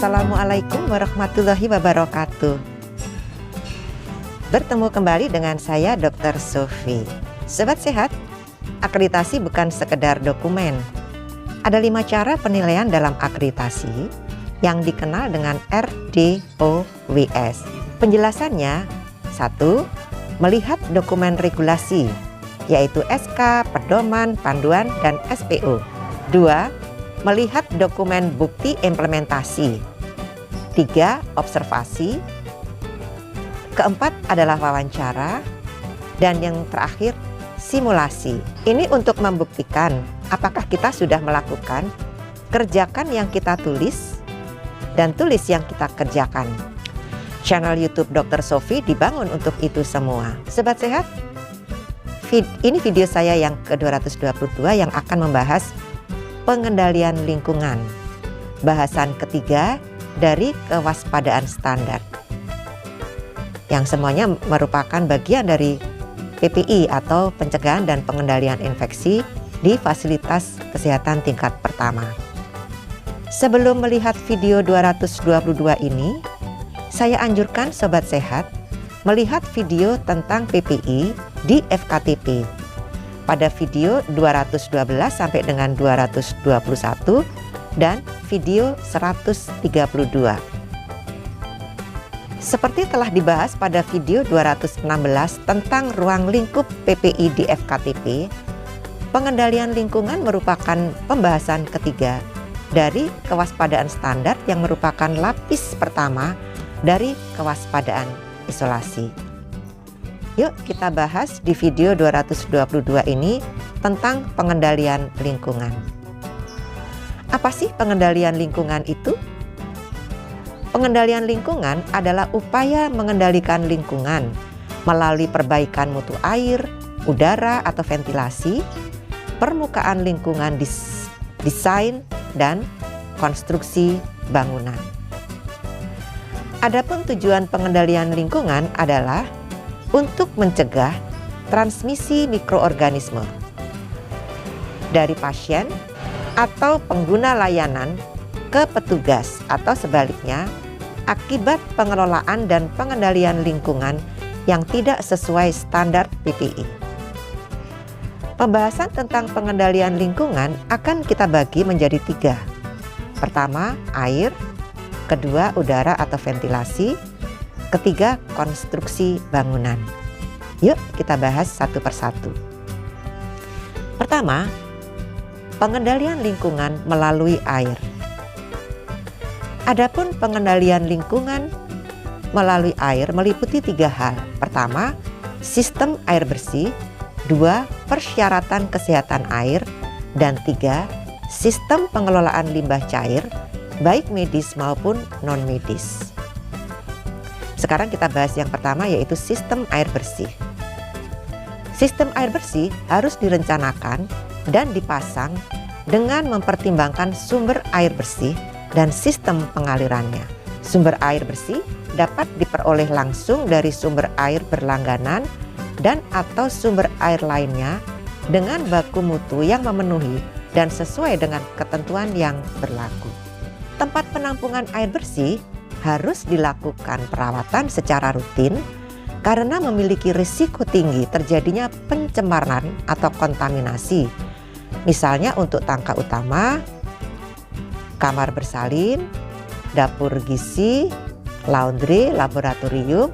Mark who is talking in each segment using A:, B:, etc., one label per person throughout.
A: Assalamualaikum warahmatullahi wabarakatuh. Bertemu kembali dengan saya Dr. Sofi. Sobat sehat, akreditasi bukan sekedar dokumen. Ada 5 cara penilaian dalam akreditasi yang dikenal dengan RDOWS. Penjelasannya, 1. Melihat dokumen regulasi, yaitu SK, pedoman, panduan, dan SPO. 2. Melihat dokumen bukti implementasi. 3. Observasi. Keempat adalah wawancara. Dan yang terakhir, simulasi. Ini untuk membuktikan apakah kita sudah melakukan kerjakan yang kita tulis dan tulis yang kita kerjakan. Channel YouTube Dr. Sofi dibangun untuk itu semua. Sobat sehat, ini video saya yang ke-222 yang akan membahas pengendalian lingkungan. Bahasan ketiga dari kewaspadaan standar. Yang semuanya merupakan bagian dari PPI atau pencegahan dan pengendalian infeksi di fasilitas kesehatan tingkat pertama. Sebelum melihat video 222 ini, saya anjurkan sobat sehat melihat video tentang PPI di FKTP. Pada video 212 sampai dengan 221 dan video 132. Seperti telah dibahas pada video 216 tentang ruang lingkup PPI di FKTP, pengendalian lingkungan merupakan pembahasan ketiga dari kewaspadaan standar yang merupakan lapis pertama dari kewaspadaan isolasi. Yuk kita bahas di video 222 ini tentang pengendalian lingkungan. Apa sih pengendalian lingkungan itu? Pengendalian lingkungan adalah upaya mengendalikan lingkungan melalui perbaikan mutu air, udara atau ventilasi, permukaan lingkungan desain, dan konstruksi bangunan. Adapun tujuan pengendalian lingkungan adalah untuk mencegah transmisi mikroorganisme dari pasien atau pengguna layanan ke petugas atau sebaliknya akibat pengelolaan dan pengendalian lingkungan yang tidak sesuai standar PPI. Pembahasan tentang pengendalian lingkungan akan kita bagi menjadi 3. Pertama, air. Kedua, udara atau ventilasi. Ketiga, konstruksi bangunan. Yuk kita bahas satu persatu. Pertama, pengendalian lingkungan melalui air. Adapun pengendalian lingkungan melalui air meliputi 3 hal. Pertama, sistem air bersih. 2. Persyaratan kesehatan air. Dan 3. Sistem pengelolaan limbah cair, baik medis maupun non-medis. Sekarang kita bahas yang pertama, yaitu sistem air bersih. Sistem air bersih harus direncanakan dan dipasang dengan mempertimbangkan sumber air bersih dan sistem pengalirannya. Sumber air bersih dapat diperoleh langsung dari sumber air berlangganan dan atau sumber air lainnya dengan baku mutu yang memenuhi dan sesuai dengan ketentuan yang berlaku. Tempat penampungan air bersih harus dilakukan perawatan secara rutin karena memiliki risiko tinggi terjadinya pencemaran atau kontaminasi. Misalnya untuk tangga utama, kamar bersalin, dapur gizi, laundry, laboratorium,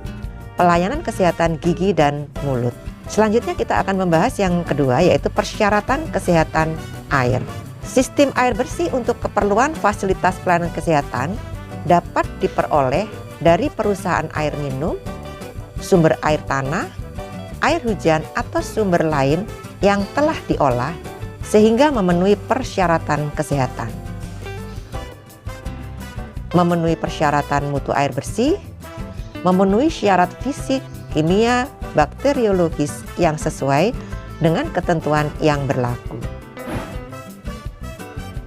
A: pelayanan kesehatan gigi dan mulut. Selanjutnya kita akan membahas yang kedua, yaitu persyaratan kesehatan air. Sistem air bersih untuk keperluan fasilitas pelayanan kesehatan dapat diperoleh dari perusahaan air minum, sumber air tanah, air hujan atau sumber lain yang telah diolah sehingga memenuhi persyaratan kesehatan. Memenuhi persyaratan mutu air bersih, memenuhi syarat fisik, kimia, bakteriologis yang sesuai dengan ketentuan yang berlaku.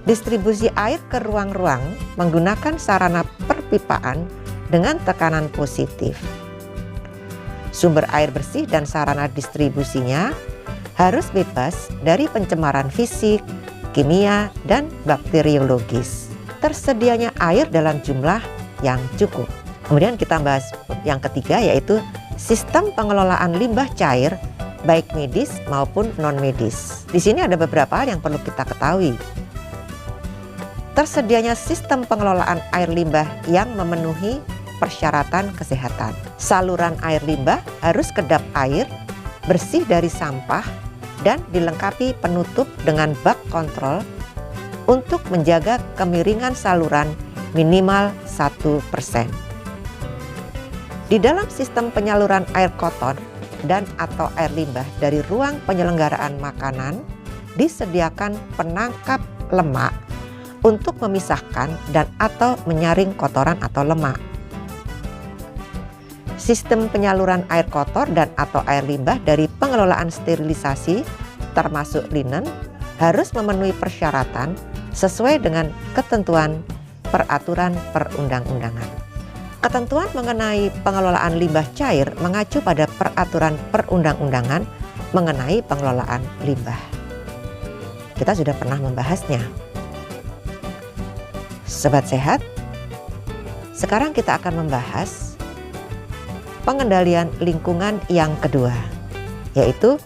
A: Distribusi air ke ruang-ruang menggunakan sarana perpipaan dengan tekanan positif. Sumber air bersih dan sarana distribusinya harus bebas dari pencemaran fisik, kimia, dan bakteriologis. tersedianya air dalam jumlah yang cukup. Kemudian kita bahas yang ketiga, yaitu sistem pengelolaan limbah cair baik medis maupun non-medis. Di sini ada beberapa hal yang perlu kita ketahui. Tersedianya sistem pengelolaan air limbah yang memenuhi persyaratan kesehatan. Saluran air limbah harus kedap air, bersih dari sampah, dan dilengkapi penutup dengan bak kontrol untuk menjaga kemiringan saluran minimal 1%. Di dalam sistem penyaluran air kotor dan atau air limbah dari ruang penyelenggaraan makanan disediakan penangkap lemak untuk memisahkan dan atau menyaring kotoran atau lemak. Sistem penyaluran air kotor dan atau air limbah dari pengelolaan sterilisasi termasuk linen harus memenuhi persyaratan sesuai dengan ketentuan peraturan perundang-undangan. Ketentuan mengenai pengelolaan limbah cair mengacu pada peraturan perundang-undangan mengenai pengelolaan limbah. Kita sudah pernah membahasnya. Sobat sehat, sekarang kita akan membahas pengendalian lingkungan yang kedua, yaitu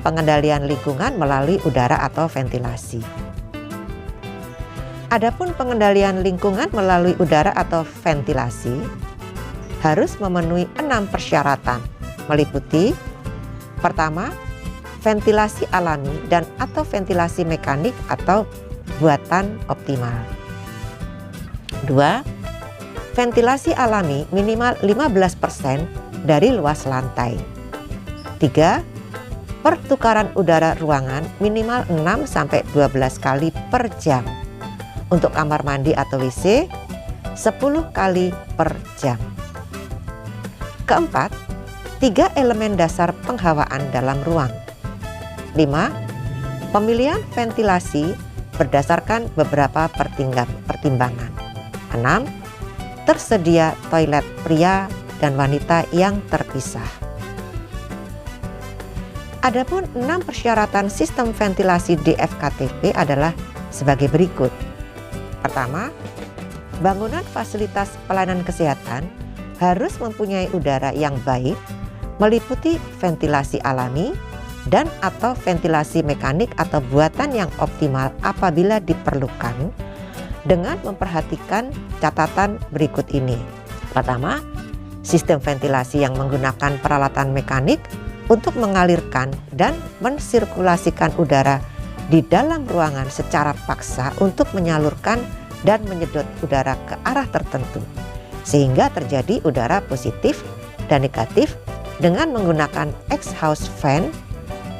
A: pengendalian lingkungan melalui udara atau ventilasi. Adapun pengendalian lingkungan melalui udara atau ventilasi harus memenuhi 6 persyaratan, meliputi: pertama, ventilasi alami dan atau ventilasi mekanik atau buatan optimal. 2. Ventilasi alami minimal 15% dari luas lantai. 3. Pertukaran udara ruangan minimal 6-12 kali per jam. Untuk kamar mandi atau WC, 10 kali per jam. Keempat, 3 elemen dasar penghawaan dalam ruang. 5. Pemilihan ventilasi berdasarkan beberapa pertimbangan. 6. Tersedia toilet pria dan wanita yang terpisah. Adapun 6 persyaratan sistem ventilasi DFKTP adalah sebagai berikut. Pertama, bangunan fasilitas pelayanan kesehatan harus mempunyai udara yang baik, meliputi ventilasi alami dan atau ventilasi mekanik atau buatan yang optimal apabila diperlukan, dengan memperhatikan catatan berikut ini. Pertama, sistem ventilasi yang menggunakan peralatan mekanik untuk mengalirkan dan mensirkulasikan udara di dalam ruangan secara paksa untuk menyalurkan dan menyedot udara ke arah tertentu, sehingga terjadi udara positif dan negatif dengan menggunakan exhaust fan,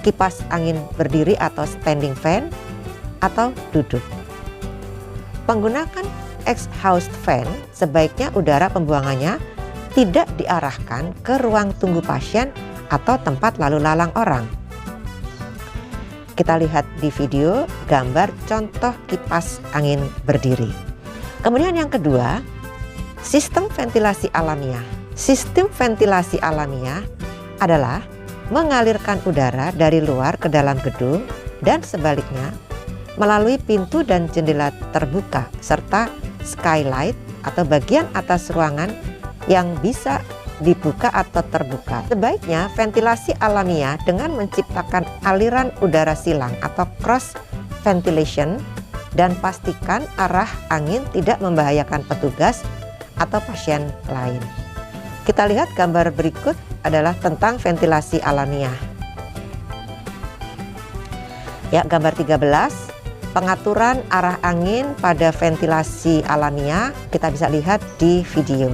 A: kipas angin berdiri atau standing fan, atau duduk. Penggunaan exhaust fan sebaiknya udara pembuangannya tidak diarahkan ke ruang tunggu pasien atau tempat lalu lalang orang. Kita lihat di video gambar contoh kipas angin berdiri. Kemudian yang kedua, sistem ventilasi alamiah. Sistem ventilasi alamiah adalah mengalirkan udara dari luar ke dalam gedung dan sebaliknya melalui pintu dan jendela terbuka serta skylight atau bagian atas ruangan yang bisa dibuka atau terbuka. Sebaiknya ventilasi alamiah dengan menciptakan aliran udara silang atau cross ventilation dan pastikan arah angin tidak membahayakan petugas atau pasien lain. Kita lihat gambar berikut adalah tentang ventilasi alamiah. Ya, gambar 13, pengaturan arah angin pada ventilasi alamiah kita bisa lihat di video.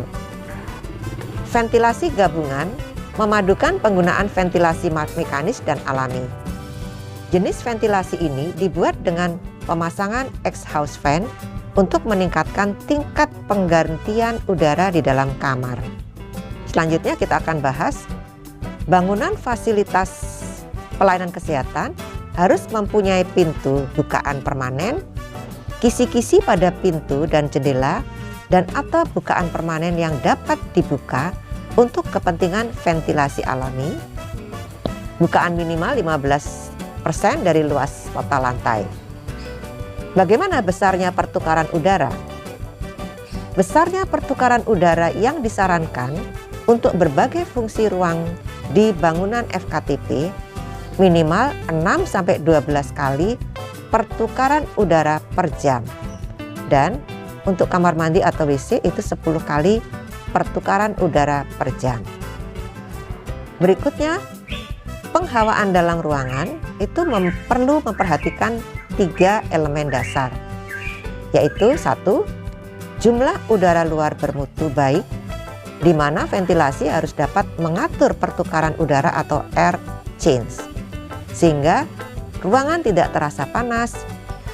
A: Ventilasi gabungan memadukan penggunaan ventilasi mekanis dan alami. Jenis ventilasi ini dibuat dengan pemasangan exhaust fan untuk meningkatkan tingkat penggantian udara di dalam kamar. Selanjutnya kita akan bahas bangunan fasilitas pelayanan kesehatan harus mempunyai pintu bukaan permanen, kisi-kisi pada pintu dan jendela, dan atau bukaan permanen yang dapat dibuka untuk kepentingan ventilasi alami, bukaan minimal 15% dari luas total lantai. Bagaimana besarnya pertukaran udara? Besarnya pertukaran udara yang disarankan untuk berbagai fungsi ruang di bangunan FKTP minimal 6-12 kali pertukaran udara per jam. Dan untuk kamar mandi atau WC itu 10 kali pertukaran udara per jam. Berikutnya, penghawaan dalam ruangan itu perlu memperhatikan 3 elemen dasar, yaitu 1. Jumlah udara luar bermutu baik, di mana ventilasi harus dapat mengatur pertukaran udara atau air change, sehingga ruangan tidak terasa panas,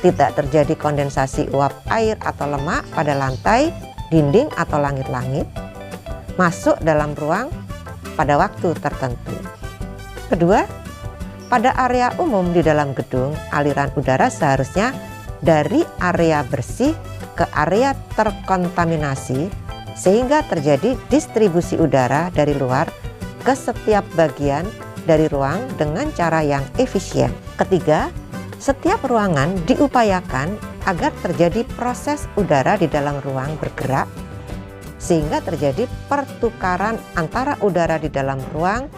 A: tidak terjadi kondensasi uap air atau lemak pada lantai, dinding atau langit-langit, masuk dalam ruang pada waktu tertentu. Kedua, pada area umum di dalam gedung, aliran udara seharusnya dari area bersih ke area terkontaminasi sehingga terjadi distribusi udara dari luar ke setiap bagian dari ruang dengan cara yang efisien. Ketiga, setiap ruangan diupayakan agar terjadi proses udara di dalam ruang bergerak sehingga terjadi pertukaran antara udara di dalam ruang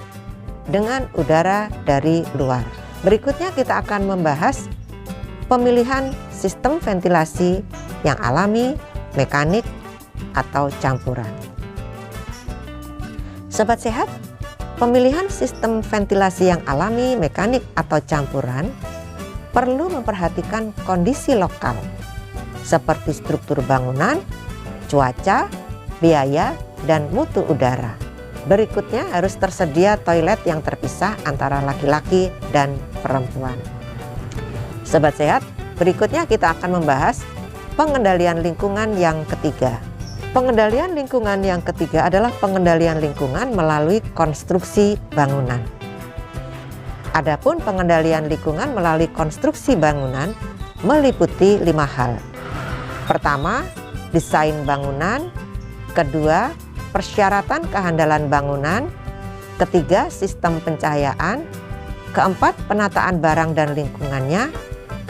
A: dengan udara dari luar. Berikutnya kita akan membahas pemilihan sistem ventilasi yang alami, mekanik, atau campuran. Sobat sehat, pemilihan sistem ventilasi yang alami, mekanik, atau campuran perlu memperhatikan kondisi lokal seperti struktur bangunan, cuaca, biaya, dan mutu udara. Berikutnya harus tersedia toilet yang terpisah antara laki-laki dan perempuan. Sobat sehat, berikutnya kita akan membahas pengendalian lingkungan yang ketiga. Pengendalian lingkungan yang ketiga adalah pengendalian lingkungan melalui konstruksi bangunan. Adapun pengendalian lingkungan melalui konstruksi bangunan meliputi 5 hal. Pertama, desain bangunan. Kedua, persyaratan kehandalan bangunan. Ketiga, sistem pencahayaan. Keempat, penataan barang dan lingkungannya.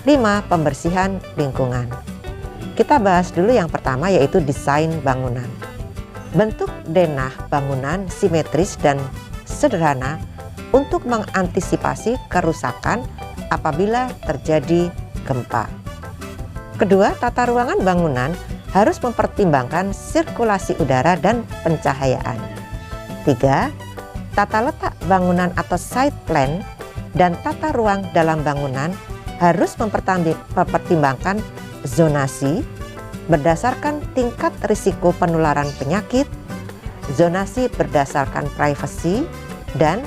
A: 5, pembersihan lingkungan. Kita bahas dulu yang pertama, yaitu desain bangunan. Bentuk denah bangunan simetris dan sederhana untuk mengantisipasi kerusakan apabila terjadi gempa. Kedua, tata ruangan bangunan harus mempertimbangkan sirkulasi udara dan pencahayaan. 3. Tata letak bangunan atau site plan dan tata ruang dalam bangunan harus mempertimbangkan zonasi berdasarkan tingkat risiko penularan penyakit, zonasi berdasarkan privasi, dan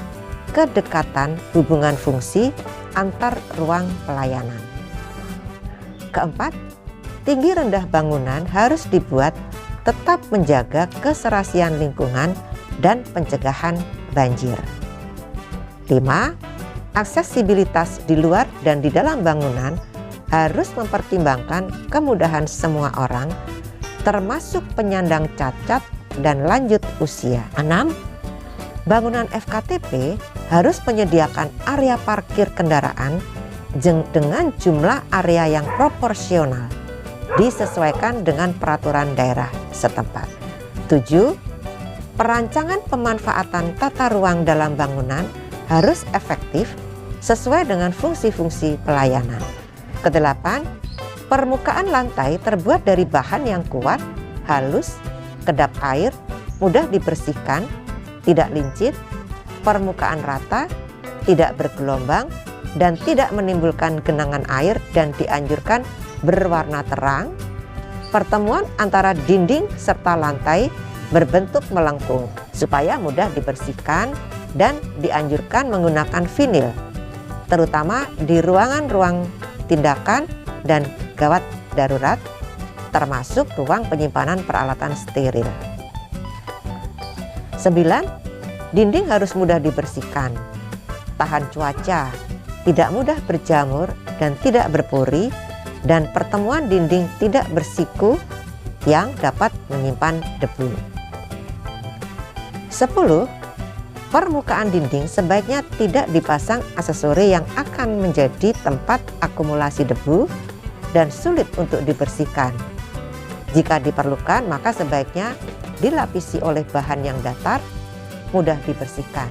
A: kedekatan hubungan fungsi antar ruang pelayanan. Keempat, tinggi rendah bangunan harus dibuat tetap menjaga keserasian lingkungan dan pencegahan banjir. 5. Aksesibilitas di luar dan di dalam bangunan harus mempertimbangkan kemudahan semua orang, termasuk penyandang cacat dan lanjut usia. 6. Bangunan FKTP harus menyediakan area parkir kendaraan dengan jumlah area yang proporsional, disesuaikan dengan peraturan daerah setempat. 7. Perancangan pemanfaatan tata ruang dalam bangunan harus efektif sesuai dengan fungsi-fungsi pelayanan. Kedelapan, permukaan lantai terbuat dari bahan yang kuat, halus, kedap air, mudah dibersihkan, tidak lincit, permukaan rata, tidak bergelombang, dan tidak menimbulkan genangan air dan dianjurkan berwarna terang. Pertemuan antara dinding serta lantai berbentuk melengkung supaya mudah dibersihkan dan dianjurkan menggunakan vinil, terutama di ruangan-ruang tindakan dan gawat darurat, termasuk ruang penyimpanan peralatan steril. 9. Dinding harus mudah dibersihkan, tahan cuaca, tidak mudah berjamur dan tidak berpori, dan pertemuan dinding tidak bersiku yang dapat menyimpan debu. 10. Permukaan dinding sebaiknya tidak dipasang aksesori yang akan menjadi tempat akumulasi debu dan sulit untuk dibersihkan. Jika diperlukan, maka sebaiknya dilapisi oleh bahan yang datar, mudah dibersihkan.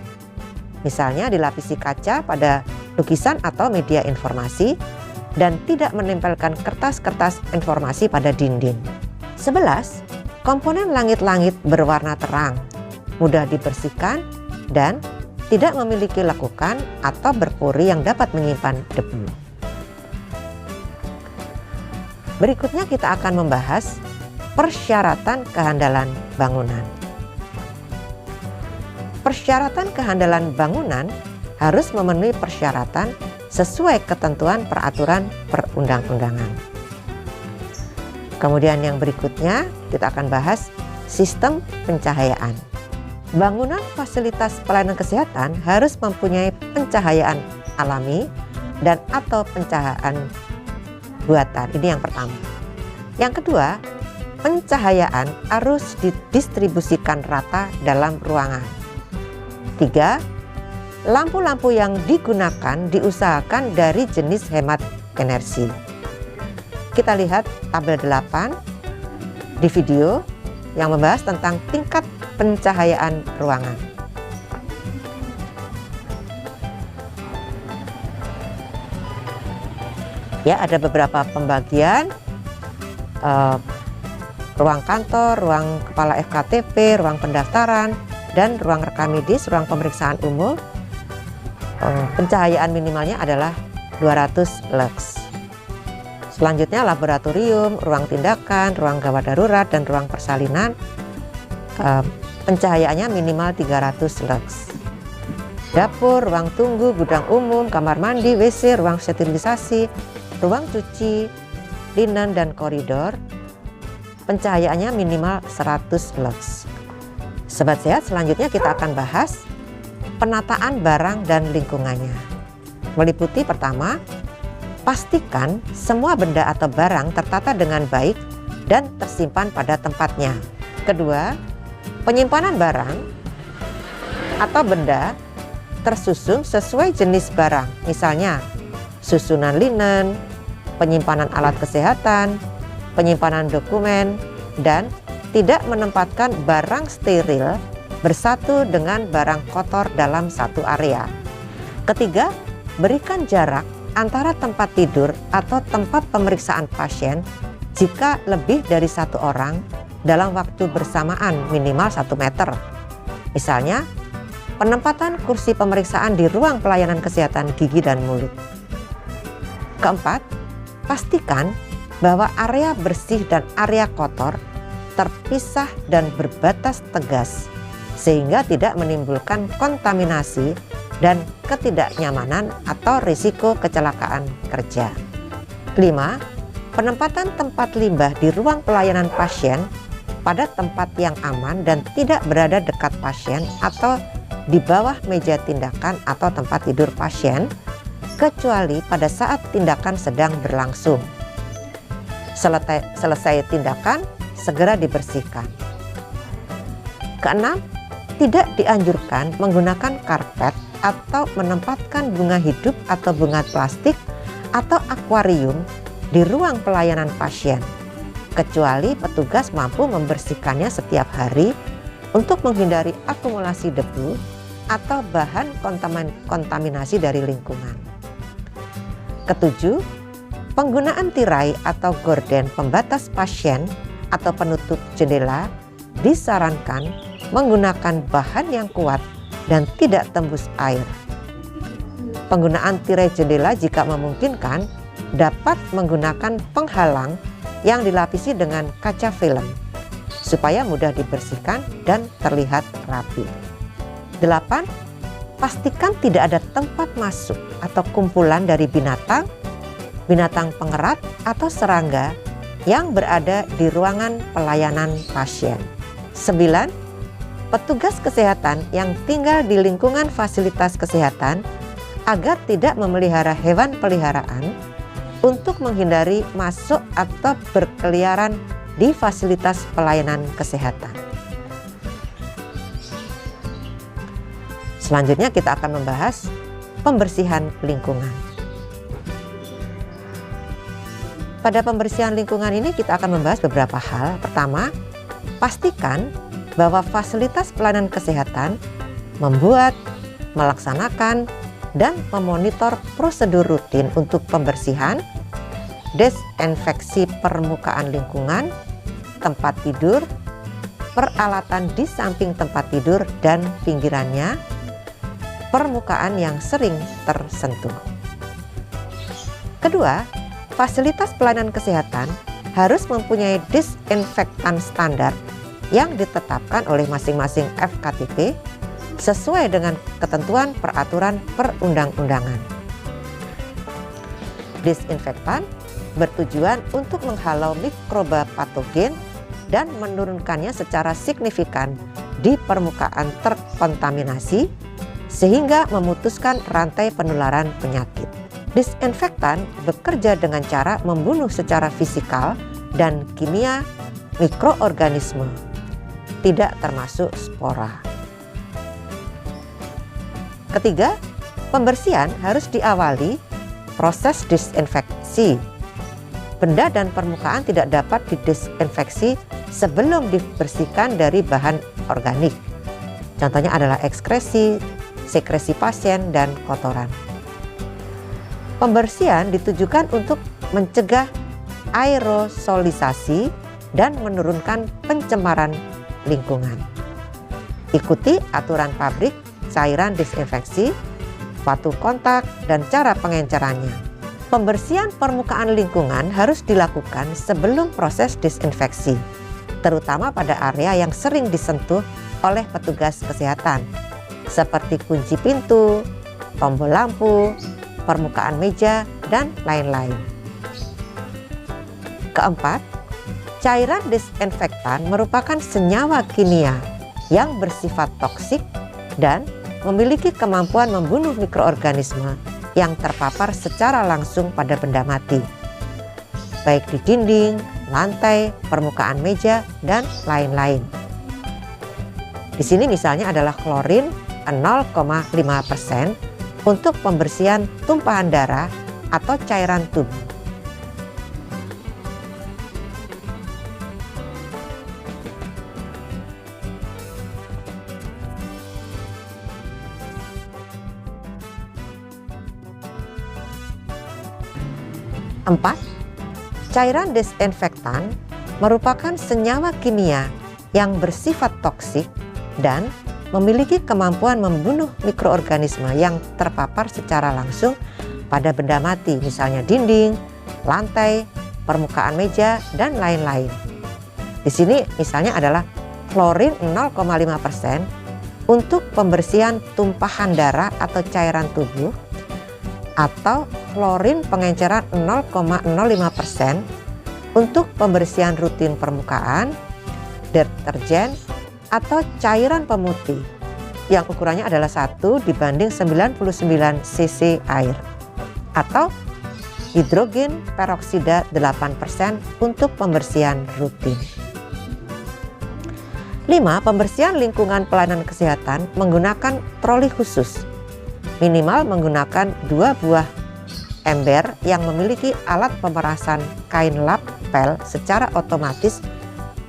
A: Misalnya dilapisi kaca pada lukisan atau media informasi dan tidak menempelkan kertas-kertas informasi pada dinding. 11. Komponen langit-langit berwarna terang, mudah dibersihkan dan tidak memiliki lekukan atau berpori yang dapat menyimpan debu. Berikutnya kita akan membahas persyaratan kehandalan bangunan. Persyaratan kehandalan bangunan harus memenuhi persyaratan sesuai ketentuan peraturan perundang-undangan. Kemudian yang berikutnya kita akan bahas sistem pencahayaan. Bangunan fasilitas pelayanan kesehatan harus mempunyai pencahayaan alami dan atau pencahayaan buatan. Ini yang pertama. Yang kedua, pencahayaan harus didistribusikan rata dalam ruangan. 3. Lampu-lampu yang digunakan diusahakan dari jenis hemat energi. Kita lihat tabel 8 di video yang membahas tentang tingkat pencahayaan ruangan. Ya, ada beberapa pembagian, ruang kantor, ruang kepala FKTP, ruang pendaftaran, dan ruang rekam medis, ruang pemeriksaan umum. Pencahayaan minimalnya adalah 200 lux. Selanjutnya laboratorium, ruang tindakan, ruang gawat darurat, dan ruang persalinan. Pencahayaannya minimal 300 lux. Dapur, ruang tunggu, gudang umum, kamar mandi, WC, ruang sterilisasi, ruang cuci, linen, dan koridor. Pencahayaannya minimal 100 lux. Sobat sehat, selanjutnya kita akan bahas penataan barang dan lingkungannya. Meliputi pertama, pastikan semua benda atau barang tertata dengan baik dan tersimpan pada tempatnya. Kedua, penyimpanan barang atau benda tersusun sesuai jenis barang, misalnya susunan linen, penyimpanan alat kesehatan, penyimpanan dokumen, dan tidak menempatkan barang steril bersatu dengan barang kotor dalam satu area. Ketiga, berikan jarak antara tempat tidur atau tempat pemeriksaan pasien jika lebih dari satu orang dalam waktu bersamaan minimal 1 meter. Misalnya, penempatan kursi pemeriksaan di ruang pelayanan kesehatan gigi dan mulut. Keempat, pastikan bahwa area bersih dan area kotor terpisah dan berbatas tegas sehingga tidak menimbulkan kontaminasi dan ketidaknyamanan atau risiko kecelakaan kerja. 5. Penempatan tempat limbah di ruang pelayanan pasien pada tempat yang aman dan tidak berada dekat pasien atau di bawah meja tindakan atau tempat tidur pasien, kecuali pada saat tindakan sedang berlangsung. Selesai tindakan, segera dibersihkan. Keenam, tidak dianjurkan menggunakan karpet atau menempatkan bunga hidup atau bunga plastik atau akuarium di ruang pelayanan pasien, kecuali petugas mampu membersihkannya setiap hari untuk menghindari akumulasi debu atau bahan kontaminasi dari lingkungan. Ketujuh, penggunaan tirai atau gorden pembatas pasien atau penutup jendela disarankan menggunakan bahan yang kuat dan tidak tembus air. Penggunaan tirai jendela jika memungkinkan dapat menggunakan penghalang yang dilapisi dengan kaca film supaya mudah dibersihkan dan terlihat rapi. 8. Pastikan tidak ada tempat masuk atau kumpulan dari binatang, binatang pengerat atau serangga yang berada di ruangan pelayanan pasien. 9. Petugas kesehatan yang tinggal di lingkungan fasilitas kesehatan agar tidak memelihara hewan peliharaan untuk menghindari masuk atau berkeliaran di fasilitas pelayanan kesehatan. Selanjutnya kita akan membahas pembersihan lingkungan. Pada pembersihan lingkungan ini kita akan membahas beberapa hal. Pertama, pastikan bahwa fasilitas pelayanan kesehatan membuat, melaksanakan, dan memonitor prosedur rutin untuk pembersihan, desinfeksi permukaan lingkungan, tempat tidur, peralatan di samping tempat tidur dan pinggirannya, permukaan yang sering tersentuh. Kedua, fasilitas pelayanan kesehatan harus mempunyai disinfektan standar yang ditetapkan oleh masing-masing FKTP sesuai dengan ketentuan peraturan perundang-undangan. Disinfektan bertujuan untuk menghalau mikroba patogen dan menurunkannya secara signifikan di permukaan terkontaminasi sehingga memutuskan rantai penularan penyakit. Disinfektan bekerja dengan cara membunuh secara fisikal dan kimia mikroorganisme, tidak termasuk spora. Ketiga, pembersihan harus diawali proses disinfeksi. Benda dan permukaan tidak dapat didesinfeksi sebelum dibersihkan dari bahan organik. Contohnya adalah ekskresi, sekresi pasien, dan kotoran. Pembersihan ditujukan untuk mencegah aerosolisasi dan menurunkan pencemaran lingkungan. Ikuti aturan pabrik, cairan disinfeksi, waktu kontak, dan cara pengencerannya. Pembersihan permukaan lingkungan harus dilakukan sebelum proses disinfeksi, terutama pada area yang sering disentuh oleh petugas kesehatan, seperti kunci pintu, tombol lampu, permukaan meja, dan lain-lain. Keempat, cairan disinfektan merupakan senyawa kimia yang bersifat toksik dan memiliki kemampuan membunuh mikroorganisme yang terpapar secara langsung pada benda mati, baik di dinding, lantai, permukaan meja, dan lain-lain. Di sini misalnya adalah klorin 0,5% untuk pembersihan tumpahan darah atau cairan tubuh. Empat, cairan disinfektan merupakan senyawa kimia yang bersifat toksik dan memiliki kemampuan membunuh mikroorganisme yang terpapar secara langsung pada benda mati, misalnya dinding, lantai, permukaan meja, dan lain-lain. Di sini misalnya adalah klorin 0,5% untuk pembersihan tumpahan darah atau cairan tubuh, atau klorin pengenceran 0,05% untuk pembersihan rutin permukaan, deterjen, atau cairan pemutih yang ukurannya adalah 1 dibanding 99 cc air, atau hidrogen peroksida 8% untuk pembersihan rutin. 5. Pembersihan lingkungan pelayanan kesehatan menggunakan troli khusus, minimal menggunakan 2 buah ember yang memiliki alat pemerasan kain lap pel secara otomatis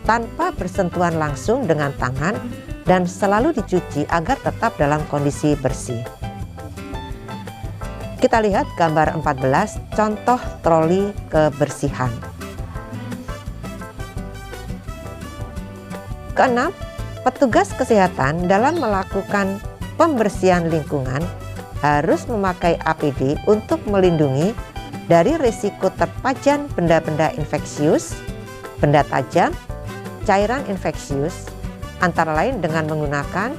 A: tanpa bersentuhan langsung dengan tangan dan selalu dicuci agar tetap dalam kondisi bersih. Kita lihat gambar 14, contoh troli kebersihan. Keenam, petugas kesehatan dalam melakukan pembersihan lingkungan harus memakai APD untuk melindungi dari risiko terpajan benda-benda infeksius, benda tajam, cairan infeksius, antara lain dengan menggunakan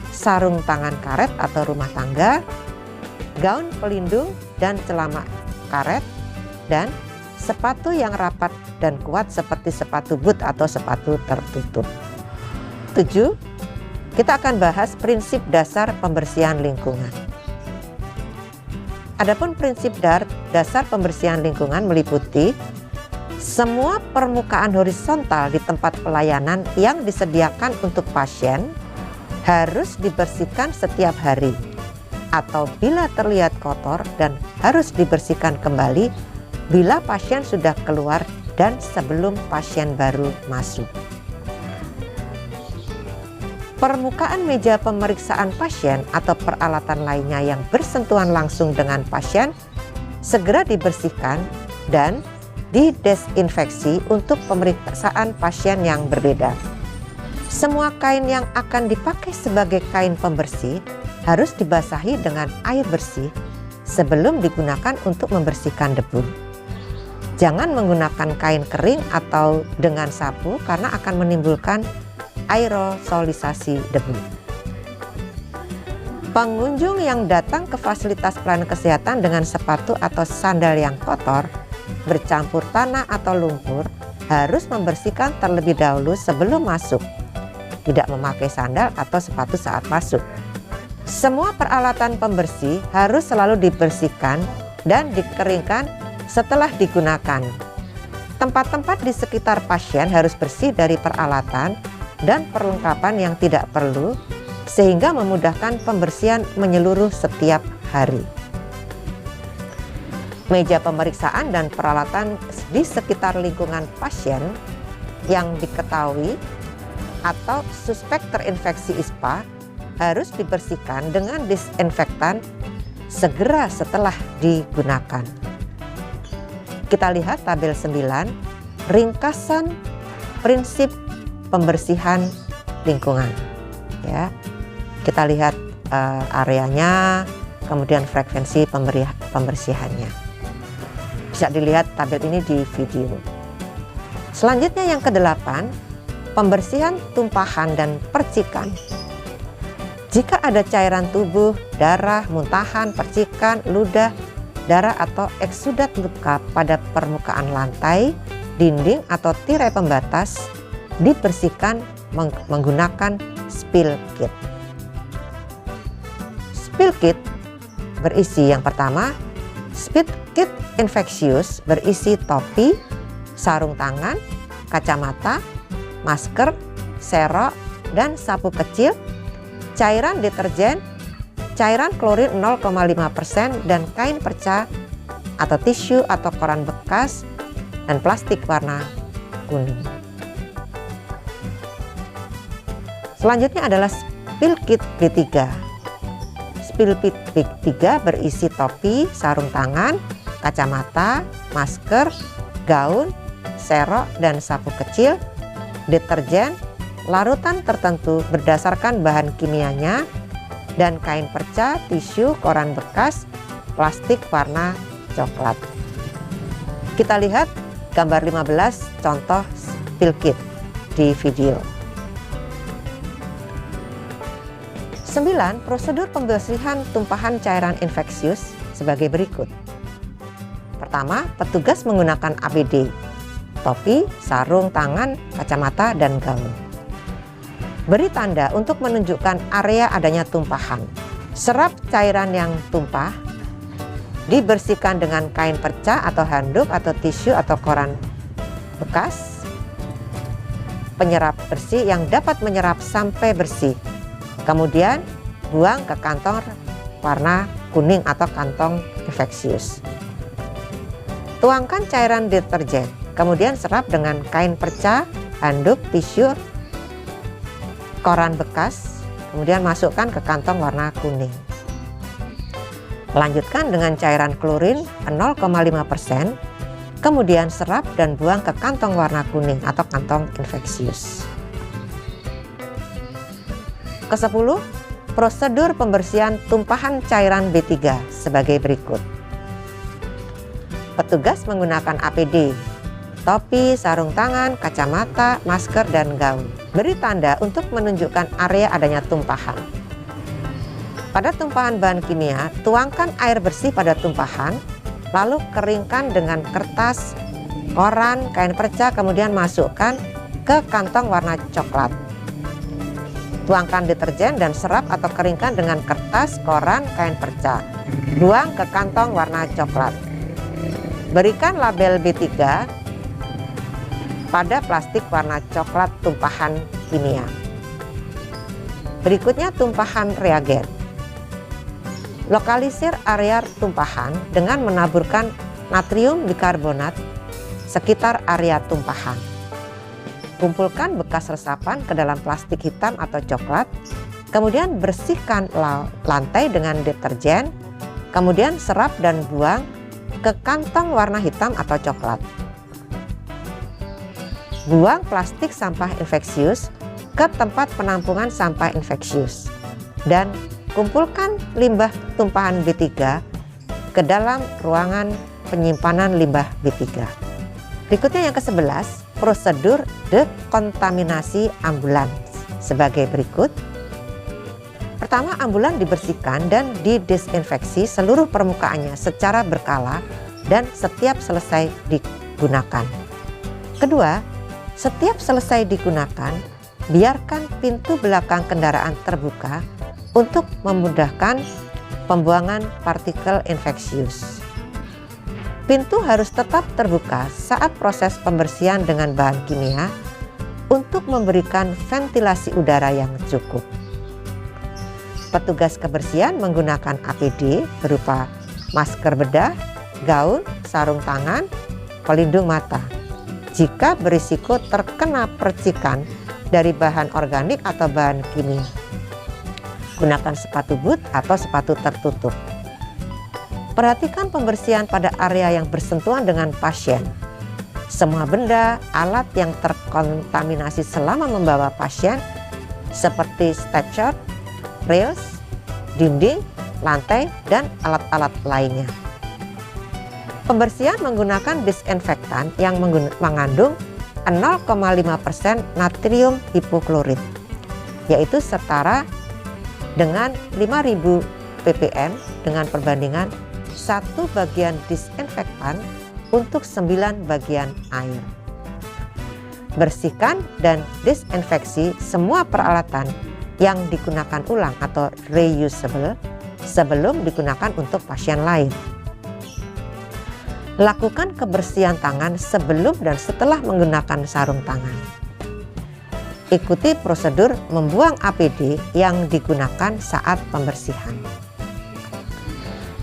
A: sarung tangan karet atau rumah tangga, gaun pelindung dan celana karet, dan sepatu yang rapat dan kuat seperti sepatu boot atau sepatu tertutup. 7. Kita akan bahas prinsip dasar pembersihan lingkungan. Adapun prinsip dasar pembersihan lingkungan meliputi semua permukaan horizontal di tempat pelayanan yang disediakan untuk pasien harus dibersihkan setiap hari, atau bila terlihat kotor dan harus dibersihkan kembali bila pasien sudah keluar dan sebelum pasien baru masuk. Permukaan meja pemeriksaan pasien atau peralatan lainnya yang bersentuhan langsung dengan pasien segera dibersihkan dan didesinfeksi untuk pemeriksaan pasien yang berbeda. Semua kain yang akan dipakai sebagai kain pembersih harus dibasahi dengan air bersih sebelum digunakan untuk membersihkan debu. Jangan menggunakan kain kering atau dengan sapu karena akan menimbulkan aerosolisasi debu. Pengunjung yang datang ke fasilitas pelayanan kesehatan dengan sepatu atau sandal yang kotor, bercampur tanah atau lumpur, harus membersihkan terlebih dahulu sebelum masuk. Tidak memakai sandal atau sepatu saat masuk. Semua peralatan pembersih harus selalu dibersihkan dan dikeringkan setelah digunakan. Tempat-tempat di sekitar pasien harus bersih dari peralatan dan perlengkapan yang tidak perlu, sehingga memudahkan pembersihan menyeluruh setiap hari. Meja pemeriksaan dan peralatan di sekitar lingkungan pasien yang diketahui atau suspek terinfeksi ISPA harus dibersihkan dengan disinfektan segera setelah digunakan. Kita lihat tabel 9, ringkasan prinsip pembersihan lingkungan. Ya, kita lihat areanya, kemudian frekuensi pembersihannya. Bisa dilihat tabel ini di video. Selanjutnya yang ke-8, pembersihan tumpahan dan percikan. Jika ada cairan tubuh, darah, muntahan, percikan, ludah, darah atau eksudat luka pada permukaan lantai, dinding atau tirai pembatas, dibersihkan menggunakan spill kit. Spill kit berisi yang pertama, spill kit infeksius berisi topi, sarung tangan, kacamata, masker, serok, dan sapu kecil, cairan deterjen, cairan klorin 0,5% dan kain perca atau tisu atau koran bekas dan plastik warna kuning. Selanjutnya adalah spill kit B3. Spill kit B3 berisi topi, sarung tangan, kacamata, masker, gaun, serok, dan sapu kecil, deterjen, larutan tertentu berdasarkan bahan kimianya, dan kain perca, tisu, koran bekas, plastik warna coklat. Kita lihat gambar 15 contoh spill kit di video. 9. Prosedur pembersihan tumpahan cairan infeksius sebagai berikut. Pertama, petugas menggunakan APD, topi, sarung tangan, kacamata, dan gaun. Beri tanda untuk menunjukkan area adanya tumpahan. Serap cairan yang tumpah, dibersihkan dengan kain perca atau handuk atau tisu atau koran bekas. Penyerap bersih yang dapat menyerap sampai bersih. Kemudian buang ke kantong warna kuning atau kantong infeksius. Tuangkan cairan deterjen, kemudian serap dengan kain perca, handuk, tisu, koran bekas, kemudian masukkan ke kantong warna kuning. Lanjutkan dengan cairan klorin 0,5%, kemudian serap dan buang ke kantong warna kuning atau kantong infeksius. Ke-10, prosedur pembersihan tumpahan cairan B3 sebagai berikut. Petugas menggunakan APD, topi, sarung tangan, kacamata, masker, dan gaun. Beri tanda untuk menunjukkan area adanya tumpahan. Pada tumpahan bahan kimia, tuangkan air bersih pada tumpahan, lalu keringkan dengan kertas, koran, kain perca, kemudian masukkan ke kantong warna coklat. Tuangkan deterjen dan serap atau keringkan dengan kertas, koran, kain perca. Buang ke kantong warna coklat. Berikan label B3 pada plastik warna coklat tumpahan kimia. Berikutnya tumpahan reagen. Lokalisir area tumpahan dengan menaburkan natrium bikarbonat sekitar area tumpahan. Kumpulkan bekas resapan ke dalam plastik hitam atau coklat, kemudian bersihkan lantai dengan deterjen, kemudian serap dan buang ke kantong warna hitam atau coklat. Buang plastik sampah infeksius ke tempat penampungan sampah infeksius dan kumpulkan limbah tumpahan B3 ke dalam ruangan penyimpanan limbah B3. Berikutnya yang ke-11, prosedur dekontaminasi ambulans sebagai berikut. Pertama, ambulan dibersihkan dan didesinfeksi seluruh permukaannya secara berkala dan setiap selesai digunakan. Kedua, setiap selesai digunakan, biarkan pintu belakang kendaraan terbuka untuk memudahkan pembuangan partikel infeksius. Pintu harus tetap terbuka saat proses pembersihan dengan bahan kimia untuk memberikan ventilasi udara yang cukup. Petugas kebersihan menggunakan APD berupa masker bedah, gaun, sarung tangan, pelindung mata jika berisiko terkena percikan dari bahan organik atau bahan kimia. Gunakan sepatu boot atau sepatu tertutup. Perhatikan pembersihan pada area yang bersentuhan dengan pasien. Semua benda, alat yang terkontaminasi selama membawa pasien seperti stretcher, rails, dinding, lantai, dan alat-alat lainnya. Pembersihan menggunakan disinfektan yang mengandung 0,5% natrium hipoklorit, yaitu setara dengan 5000 ppm dengan perbandingan 1 bagian disinfektan untuk 9 bagian air. Bersihkan dan disinfeksi semua peralatan yang digunakan ulang atau reusable sebelum digunakan untuk pasien lain. Lakukan kebersihan tangan sebelum dan setelah menggunakan sarung tangan. Ikuti prosedur membuang APD yang digunakan saat pembersihan.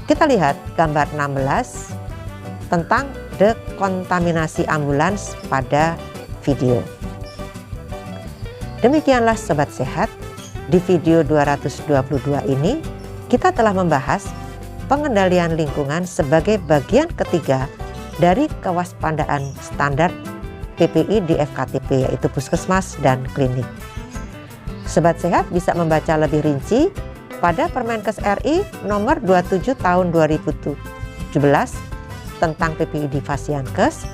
A: Kita lihat gambar 16 tentang dekontaminasi ambulans pada video. Demikianlah Sobat Sehat, di video 222 ini kita telah membahas pengendalian lingkungan sebagai bagian ketiga dari kewaspadaan standar PPI di FKTP, yaitu puskesmas dan klinik. Sobat Sehat bisa membaca lebih rinci pada Permenkes RI nomor 27 tahun 2017 tentang PPI di Fasiankes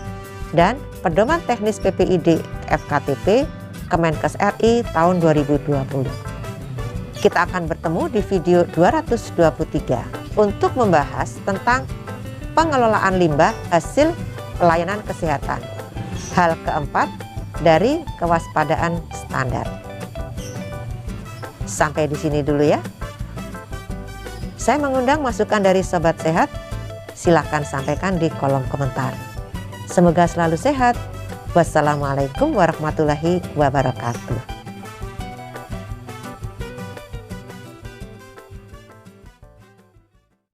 A: dan Pedoman Teknis PPI di FKTP Kemenkes RI tahun 2020. Kita akan bertemu di video 223 untuk membahas tentang pengelolaan limbah hasil pelayanan kesehatan. Hal keempat dari kewaspadaan standar. Sampai di sini dulu ya. Saya mengundang masukan dari Sobat Sehat. Silakan sampaikan di kolom komentar. Semoga selalu sehat. Wassalamualaikum warahmatullahi wabarakatuh.